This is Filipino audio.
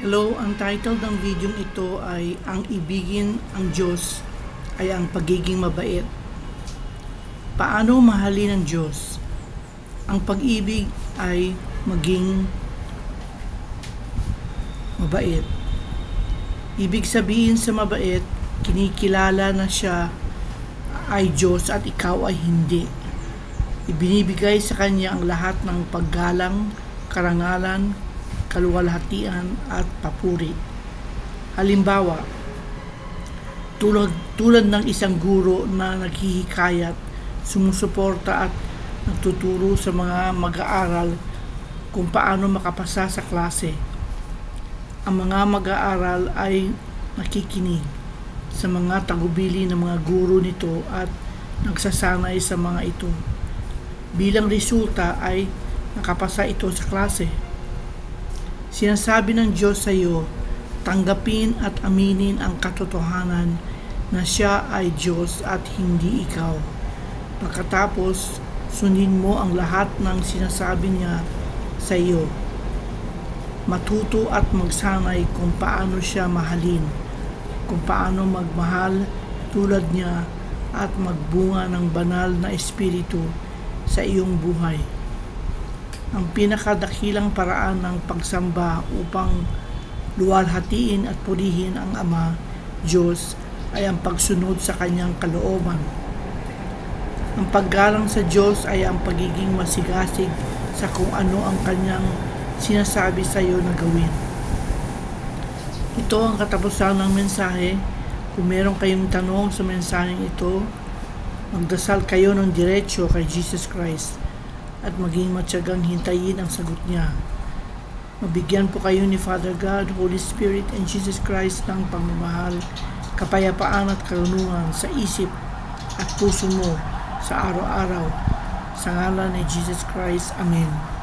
Hello, ang title ng video ito ay Ang Ibigin ang Diyos ay ang Pagiging Mabait. Paano mahalin ng Diyos? Ang pag-ibig ay maging mabait. Ibig sabihin sa mabait, kinikilala na siya ay Diyos at ikaw ay hindi. Ibinibigay sa Kanya ang lahat ng paggalang, karangalan, kaluwalhatian at papuri. Halimbawa, tulad ng isang guro na naghihikayat, sumusuporta at nagtuturo sa mga mag-aaral kung paano makapasa sa klase. Ang mga mag-aaral ay nakikinig sa mga tagubili ng mga guro nito at nagsasanay sa mga ito. Bilang resulta ay nakapasa ito sa klase. Sinasabi ng Diyos sa iyo, tanggapin at aminin ang katotohanan na siya ay Diyos at hindi ikaw. Pagkatapos, sundin mo ang lahat ng sinasabi niya sa iyo. Matuto at magsanay kung paano siya mahalin, kung paano magmahal tulad niya at magbunga ng banal na espiritu sa iyong buhay. Ang pinakadakilang paraan ng pagsamba upang luwalhatiin at purihin ang Ama, Diyos, ay ang pagsunod sa Kanyang kalooban. Ang paggalang sa Diyos ay ang pagiging masigasig sa kung ano ang Kanyang sinasabi sa iyo na gawin. Ito ang katapusan ng mensahe. Kung meron kayong tanong sa mensaheng ito, magdasal kayo ng diretsyo kay Jesus Christ at maging matyagang hintayin ang sagot niya. Mabigyan po kayo ni Father God, Holy Spirit, and Jesus Christ ng pagmamahal, kapayapaan at karunungan sa isip at puso mo sa araw-araw. Sa ngalan ni Jesus Christ. Amen.